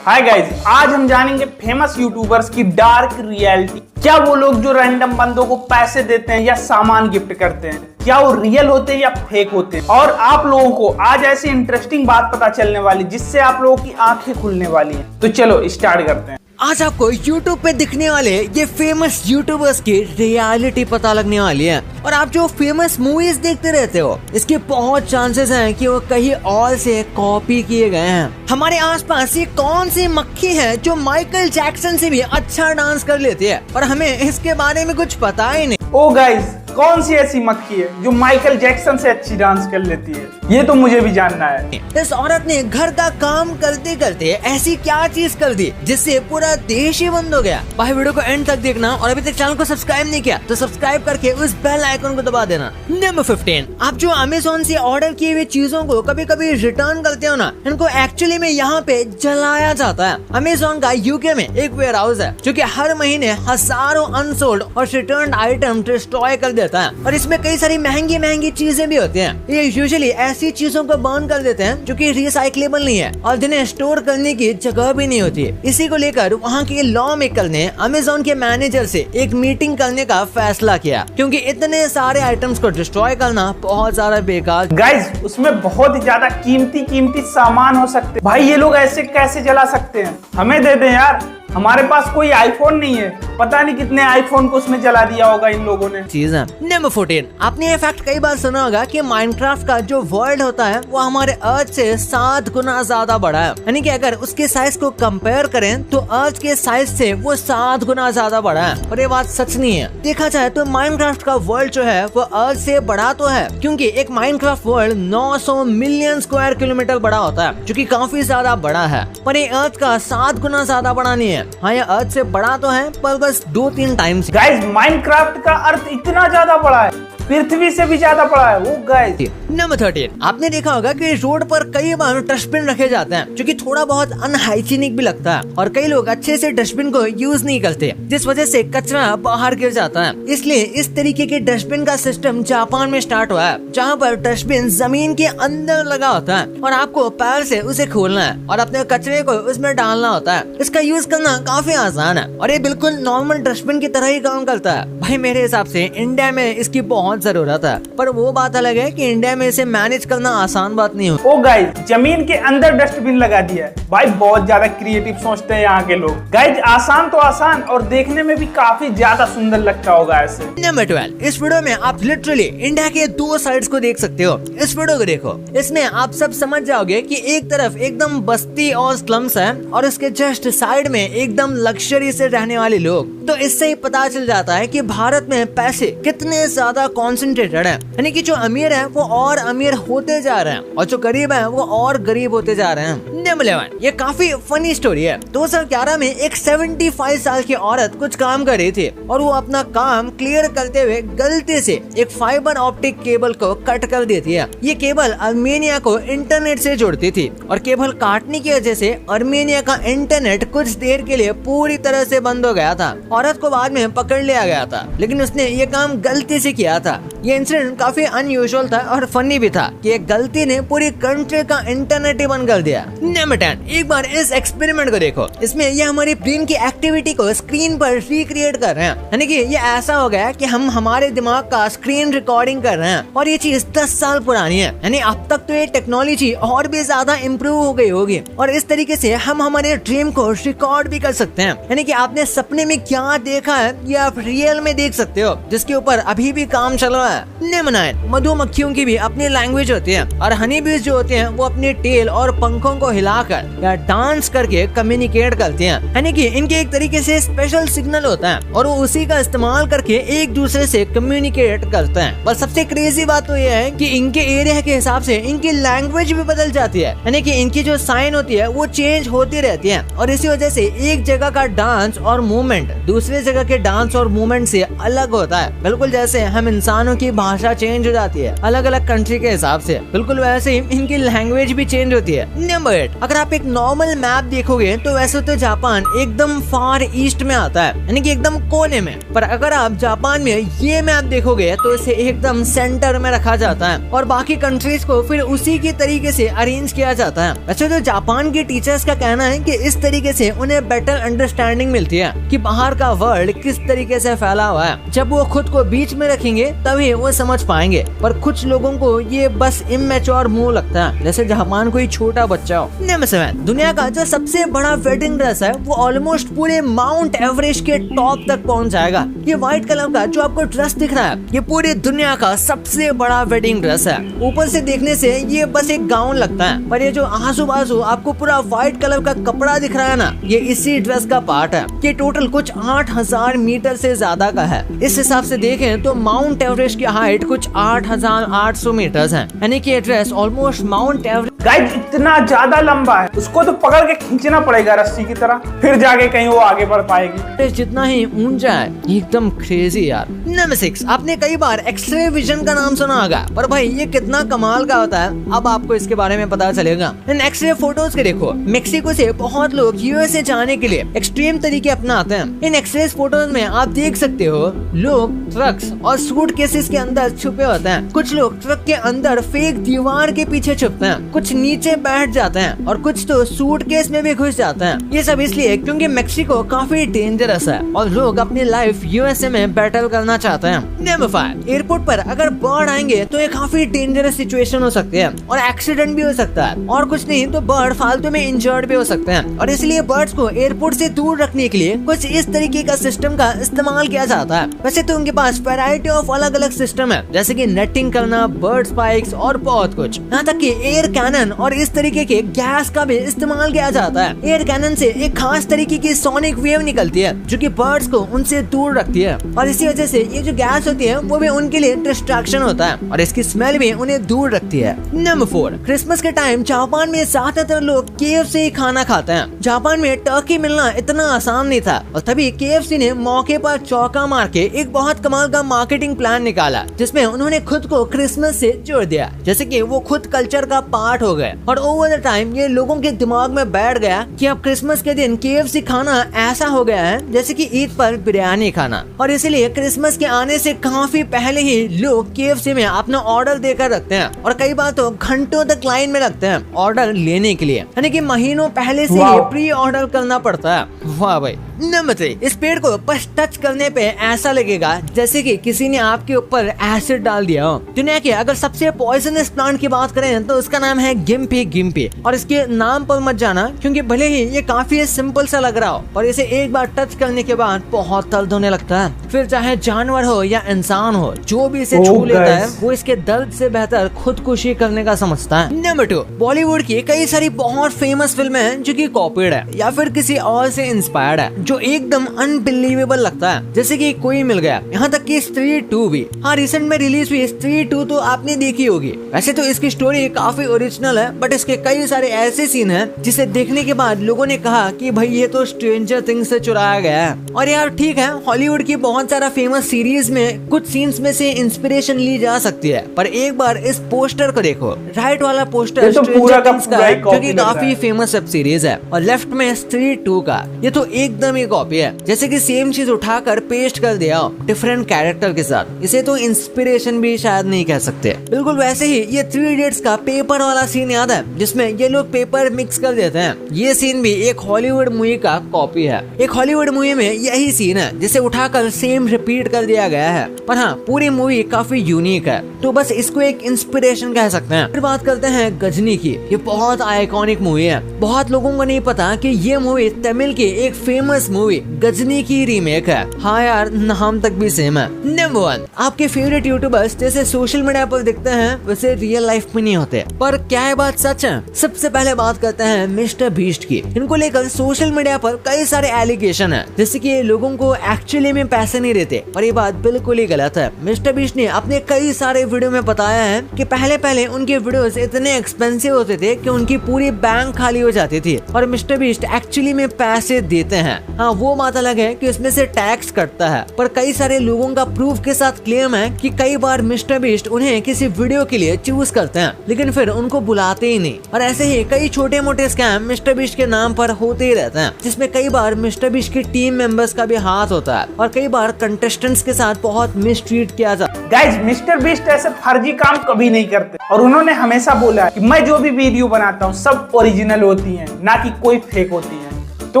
Hi guys, आज हम जानेंगे फेमस यूट्यूबर्स की डार्क रियलिटी। क्या वो लोग जो रैंडम बंदों को पैसे देते हैं या सामान गिफ्ट करते हैं, क्या वो रियल होते हैं या फेक होते हैं। और आप लोगों को आज ऐसी इंटरेस्टिंग बात पता चलने वाली जिससे आप लोगों की आंखें खुलने वाली हैं। तो चलो स्टार्ट करते हैं। आज आपको YouTube पे दिखने वाले ये फेमस यूट्यूबर्स की रियलिटी पता लगने वाली है। और आप जो फेमस मूवीज देखते रहते हो, इसके बहुत चांसेस हैं कि वो कहीं और से कॉपी किए गए हैं। हमारे आसपास ये कौन सी मक्खी है जो माइकल जैक्सन से भी अच्छा डांस कर लेती है और हमें इसके बारे में कुछ पता ही नहीं। ओ गाइस, कौन सी ऐसी मक्खी है जो माइकल जैक्सन से अच्छी डांस कर लेती है? ये तो मुझे भी जानना है। इस औरत ने घर का काम करते करते ऐसी क्या चीज कर दी जिससे पूरा देश ही बंद हो गया। भाई वीडियो को एंड तक देखना और अभी तक चैनल को सब्सक्राइब नहीं किया तो सब्सक्राइब करके उस बेल आइकन को दबा देना। नंबर 15, आप जो अमेज़न से ऑर्डर किए हुए चीजों को कभी कभी रिटर्न करते हो ना, इनको एक्चुअली में यहाँ पे जलाया जाता है। अमेज़न का यूके में एक वेयर हाउस है जो कि हर महीने हजारों अनसोल्ड और रिटर्न आइटम डिस्ट्रॉय कर देता है। और इसमें कई सारी महंगी महंगी चीजें भी होती हैं। ये यूजुअली ऐसी चीजों को बर्न कर देते हैं जो कि रिसाइक्लेबल नहीं है और जिन्हें स्टोर करने की जगह भी नहीं होती है। इसी को लेकर वहाँ के लॉ मेकर ने अमेज़न के मैनेजर से एक मीटिंग करने का फैसला किया, क्योंकि इतने सारे आइटम्स को डिस्ट्रॉय करना बहुत ज्यादा बेकार। गाइस, उसमें बहुत ही ज्यादा कीमती सामान हो सकते हैं। भाई ये लोग ऐसे कैसे जला सकते हैं? हमें दे दें यार, हमारे पास कोई आईफोन नहीं है। पता नहीं कितने आईफोन को उसमें जला दिया होगा इन लोगों ने। चीज है। नंबर 14, आपने ये फैक्ट कई बार सुना होगा कि माइनक्राफ्ट का जो वर्ल्ड होता है वो हमारे अर्थ से 7 गुना ज्यादा बड़ा है। यानी कि अगर उसके साइज को कंपेयर करें तो अर्थ के साइज से वो 7 गुना ज्यादा बड़ा है। और ये बात सच नहीं है। देखा जाए तो माइनक्राफ्ट का वर्ल्ड जो है वो अर्थ से बड़ा तो है, क्योंकि एक Minecraft world 900 million square kilometre बड़ा होता है, जो कि काफी ज्यादा बड़ा है। पर ये अर्थ का 7 गुना ज्यादा बड़ा नहीं है। हाँ, ये अर्थ से बड़ा तो है पर बस 2-3 टाइम्स। गाइस, माइनक्राफ्ट का अर्थ इतना ज्यादा बड़ा है, पृथ्वी से भी ज्यादा बड़ा है वो गाइस। नंबर 13, आपने देखा होगा कि रोड पर कई बार डस्टबिन रखे जाते हैं जो कि थोड़ा बहुत अनहाइजीनिक भी लगता है और कई लोग अच्छे से डस्टबिन को यूज नहीं करते, जिस वजह से कचरा बाहर गिर जाता है। इसलिए इस तरीके के डस्टबिन का सिस्टम जापान में स्टार्ट हुआ है, जहाँ पर डस्टबिन जमीन के अंदर लगा होता है और आपको पैर से उसे खोलना है और अपने कचरे को उसमें डालना होता है। इसका यूज करना काफी आसान है और ये बिल्कुल नॉर्मल डस्टबिन की तरह ही काम करता है। भाई मेरे हिसाब से इंडिया में इसकी बहुत जरूरत है, पर वो बात अलग है कि इंडिया में इसे मैनेज करना आसान बात नहीं हो। ओ गाइस, जमीन के अंदर डस्टबिन लगा दिया है। भाई बहुत ज्यादा क्रिएटिव सोचते हैं यहाँ के लोग। गाइस, आसान तो आसान और देखने में भी काफी ज्यादा सुंदर लगता होगा ऐसे। नंबर 12, इस वीडियो में आप लिटरली इंडिया के 2 साइड्स को देख सकते हो। इस वीडियो को देखो, इसमें आप सब समझ जाओगे कि एक तरफ एकदम बस्ती और स्लम्स है और उसके जस्ट साइड में एकदम लग्जरी से रहने वाले लोग। तो इससे ही पता चल जाता है कि भारत में पैसे कितने ज्यादा कॉन्सेंट्रेटेड है। यानी कि जो अमीर है वो और अमीर होते जा रहे हैं और जो गरीब है वो और गरीब होते जा रहे हैं। नंबर 11, ये काफी फनी स्टोरी है। 2011 में एक 75 साल की औरत कुछ काम कर रही थी और वो अपना काम क्लियर करते हुए गलती से एक फाइबर ऑप्टिक केबल को कट कर देती है। ये केबल अर्मेनिया को इंटरनेट से जोड़ती थी और केबल काटने की वजह से अर्मेनिया का इंटरनेट कुछ देर के लिए पूरी तरह से बंद हो गया था। औरत को बाद में पकड़ लिया गया था, लेकिन उसने ये काम गलती से किया था। ये इंसिडेंट काफी अनयूजुअल था और फनी भी था कि एक गलती ने पूरी कंट्री का इंटरनेट ही बंद कर दिया। नंबर 10, एक बार इस एक्सपेरिमेंट को देखो। इसमें ये हमारी ब्रेन की एक्टिविटी को स्क्रीन पर रिक्रिएट कर रहे हैं। यानी कि ये ऐसा हो गया कि हम हमारे दिमाग का स्क्रीन रिकॉर्डिंग कर रहे हैं और ये चीज 10 साल पुरानी है। यानी अब तक तो ये टेक्नोलॉजी और भी ज्यादा इम्प्रूव हो गई होगी और इस तरीके से हम हमारे ड्रीम को रिकॉर्ड भी कर सकते हैं। यानी कि आपने सपने में क्या देखा है ये आप रियल में देख सकते हो, जिसके ऊपर अभी भी काम चल रहा है। नंबर 9, मधुमक्खियों की भी अपनी लैंग्वेज होती है और हनी बीज जो होते हैं वो अपने टेल और पंखों को हिलाकर या डांस करके कम्युनिकेट करते हैं। यानी कि इनके एक तरीके से स्पेशल सिग्नल होता है और वो उसी का इस्तेमाल करके एक दूसरे से कम्युनिकेट करते हैं। बस सबसे क्रेजी बात तो ये है कि इनके एरिया के हिसाब से इनकी लैंग्वेज भी बदल जाती है। यानी कि इनकी जो साइन होती है वो चेंज होती रहती है और इसी वजह से एक जगह का डांस और मूवमेंट दूसरे जगह के डांस और मूवमेंट से अलग होता है। बिल्कुल जैसे हम इंसानों की भाषा चेंज हो जाती है अलग अलग कंट्री के हिसाब से, बिल्कुल वैसे ही इनकी लैंग्वेज भी चेंज होती है। नंबर 8, अगर आप एक नॉर्मल मैप देखोगे तो वैसे तो जापान एकदम फार ईस्ट में आता है, यानी कि एकदम कोने में, पर अगर आप जापान में ये मैप देखोगे तो इसे एकदम सेंटर में रखा जाता है और बाकी कंट्रीज को फिर उसी के तरीके से अरेंज किया जाता है। अच्छा, तो जापान के टीचर्स का कहना है कि इस तरीके से उन्हें बेटर अंडरस्टैंडिंग मिलती है कि बाहर का वर्ल्ड किस तरीके से फैला हुआ है। जब वो खुद को बीच में रखेंगे तभी वो समझ पाएंगे, पर कुछ लोगों को ये बस इमेच्योर मुंह लगता है, जैसे जापान कोई छोटा बच्चा हो। नंबर 7, दुनिया का जो सबसे बड़ा वेडिंग ड्रेस है वो ऑलमोस्ट पूरे माउंट एवरेस्ट के टॉप तक पहुंच जाएगा। ये व्हाइट कलर का जो आपको ड्रेस दिख रहा है ये पूरी दुनिया का सबसे बड़ा वेडिंग ड्रेस है। ऊपर से देखने से ये बस एक गाउन लगता है, पर ये जो आजू बाजू आपको पूरा व्हाइट कलर का कपड़ा दिख रहा है ना, ये इसी ड्रेस का पार्ट है। ये टोटल कुछ 8000 मीटर से ज्यादा का है। इस हिसाब से देखें तो माउंट एवरेस्ट की हाइट कुछ 8800 मीटर है, यानी कि ये dress almost mount Everest. Guys इतना ज्यादा लंबा है, उसको तो पकड़ के खींचना पड़ेगा रस्सी की तरह, फिर जाके कहीं वो आगे बढ़ पाएगी। जितना ही ऊंचा है एकदम क्रेजी यार। नंबर 6, आपने कई बार एक्सरे विजन का नाम सुना होगा, पर भाई ये कितना कमाल का होता है अब आपको इसके बारे में पता चलेगा। इन एक्सरे फोटोज के देखो, मेक्सिको से बहुत लोग यूएसए जाने के लिए एक्सट्रीम तरीके अपनाते हैं। इन एक्सरे फोटोज में आप देख सकते हो लोग ट्रक्स और सूटकेसेस के अंदर छुपे होते हैं। कुछ लोग ट्रक के अंदर फेक दीवार के पीछे छुपते हैं, कुछ नीचे बैठ जाते हैं और कुछ तो सूटकेस में भी घुस जाते हैं। ये सब इसलिए क्योंकि मेक्सिको काफी डेंजरस है और लोग अपनी लाइफ यूएसए में बैटल करना चाहते हैं। नंबर 5, एयरपोर्ट पर अगर बर्ड आएंगे तो ये काफी डेंजरस सिचुएशन हो सकती है और एक्सीडेंट भी हो सकता है, और कुछ नहीं तो बर्ड फालतू में इंजर्ड भी हो सकते हैं। और इसलिए बर्ड्स को एयरपोर्ट से दूर रखने के लिए कुछ इस तरीके का सिस्टम का इस्तेमाल किया जाता है। वैसे तो उनके पास वैरायटी ऑफ अलग अलग सिस्टम है, जैसे कि नेटिंग करना, बर्ड स्पाइक्स और बहुत कुछ। यहाँ तक कि एयर कैनन और इस तरीके के गैस का भी इस्तेमाल किया जाता है। एयर कैनन से एक खास तरीके की सोनिक वेव निकलती है जो कि बर्ड्स को उनसे दूर रखती है, और इसी वजह से ये जो गैस होती है वो भी उनके लिए डिस्ट्रैक्शन होता है और इसकी स्मेल भी उन्हें दूर रखती है। नंबर 4, क्रिसमस के टाइम जापान में ज्यादातर लोग केएफसी ही खाना खाते हैं। जापान में टर्की मिलना इतना आसान नहीं था और तभी केएफसी ने मौके पर चौका मार के एक बहुत कमाल का मार्केटिंग प्लान निकाला, जिसमें उन्होंने खुद को क्रिसमस से जोड़ दिया, जैसे कि वो खुद कल्चर का पार्ट हो गए। और ओवर द टाइम ये लोगों के दिमाग में बैठ गया कि अब क्रिसमस के दिन केएफसी खाना ऐसा हो गया है जैसे कि ईद पर बिरयानी खाना, और इसलिए क्रिसमस के आने से काफी पहले ही लोग केएफसी में अपना ऑर्डर देकर रखते हैं और कई बार तो घंटों तक लाइन में लगते हैं ऑर्डर लेने के लिए, यानी कि महीनों पहले से ही प्री ऑर्डर करना पड़ता है। वाह भाई। नंबर 3, इस पेड़ को बस टच करने पे ऐसा लगेगा जैसे कि किसी ने आपके ऊपर एसिड डाल दिया हो। दुनिया के अगर सबसे पॉइजनस प्लांट की बात करें तो उसका नाम है गिम्पी गिम्पी, और इसके नाम पर मत जाना क्योंकि भले ही ये काफी सिंपल सा लग रहा हो, पर इसे एक बार टच करने के बाद बहुत दर्द होने लगता है। फिर चाहे जानवर हो या इंसान हो, जो भी इसे छू लेता है वो इसके दर्द से बेहतर खुदकुशी करने का समझता है। नंबर 2, बॉलीवुड की कई सारी बहुत फेमस फिल्में हैं जो कि कॉपीड है या फिर किसी और से इंस्पायर्ड है, जो एकदम अनबिलीवेबल लगता है, जैसे कि कोई मिल गया। यहाँ तक कि स्त्री 2 भी। हाँ, रिसेंट में रिलीज हुई स्त्री 2 तो आपने देखी होगी। वैसे तो इसकी स्टोरी काफी ओरिजिनल है, बट इसके कई सारे ऐसे सीन हैं जिसे देखने के बाद लोगों ने कहा कि भाई ये तो स्ट्रेंजर थिंग्स से चुराया गया है। और यार ठीक है, हॉलीवुड की बहुत सारा फेमस सीरीज में कुछ सीन्स में से इंस्पिरेशन ली जा सकती है, पर एक बार इस पोस्टर को देखो। राइट वाला पोस्टर तो स्ट्रेंजर थिंग्स का है, जो कि काफी फेमस वेब सीरीज है, और लेफ्ट में स्त्री 2 का ये तो एकदम ही कॉपी है, जैसे कि सेम चीज उठाकर पेस्ट कर दिया हो डिफरेंट कैरेक्टर के साथ। इसे तो इंस्पिरेशन भी शायद नहीं कह सकते। बिल्कुल वैसे ही ये 3 इडियट्स का पेपर वाला सीन याद है जिसमें ये लोग पेपर मिक्स कर देते हैं, ये सीन भी एक हॉलीवुड मूवी का कॉपी है। एक हॉलीवुड मूवी में यही सीन है जिसे उठाकर सेम रिपीट कर दिया गया है, पर हाँ पूरी मूवी काफी यूनिक है, तो बस इसको एक इंस्पिरेशन कह सकते हैं। फिर बात करते हैं गजनी की। ये बहुत आइकॉनिक मूवी है। बहुत लोगों को नहीं पता कि ये मूवी तमिल की एक फेमस मूवी गजनी की रीमेक है। हाँ यार, नाम तक भी सेम है। नंबर 1, आपके फेवरेट यूट्यूबर्स जैसे सोशल मीडिया पर दिखते हैं वैसे रियल लाइफ में नहीं होते, पर क्या ये बात सच है? सबसे पहले बात करते हैं मिस्टर बीस्ट की। इनको लेकर सोशल मीडिया पर कई सारे एलिगेशन है, जैसे कि ये लोगों को एक्चुअली में पैसे नहीं देते, पर ये बात बिल्कुल ही गलत है। मिस्टर बीस्ट ने अपने कई सारे वीडियो में बताया है कि पहले उनके वीडियोस इतने एक्सपेंसिव होते थे कि उनकी पूरी बैंक खाली हो जाती थी, और मिस्टर बीस्ट एक्चुअली में पैसे देते हैं। हाँ वो बात अलग है कि उसमें से टैक्स कटता है, पर कई सारे लोगों का प्रूफ के साथ क्लेम है कि कई बार मिस्टर बीस्ट उन्हें किसी वीडियो के लिए चूज करते हैं लेकिन फिर उनको बुलाते ही नहीं। और ऐसे ही कई छोटे मोटे स्कैम मिस्टर बीस्ट के नाम पर होते ही रहते हैं, जिसमें कई बार मिस्टर बीस्ट की टीम मेंबर्स का भी हाथ होता है और कई बार कंटेस्टेंट्स के साथ बहुत मिसट्रीट किया जाता है। गाइज मिस्टर बीस्ट ऐसे फर्जी काम कभी नहीं करते और उन्होंने हमेशा बोला है कि मैं जो भी वीडियो बनाता हूँ सब ओरिजिनल होती हैं, ना कि कोई फेक होती है। तो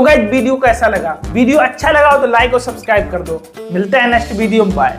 गाइज वीडियो कैसा लगा? वीडियो अच्छा लगा हो तो लाइक और सब्सक्राइब कर दो। मिलते हैं नेक्स्ट वीडियो में, बाय।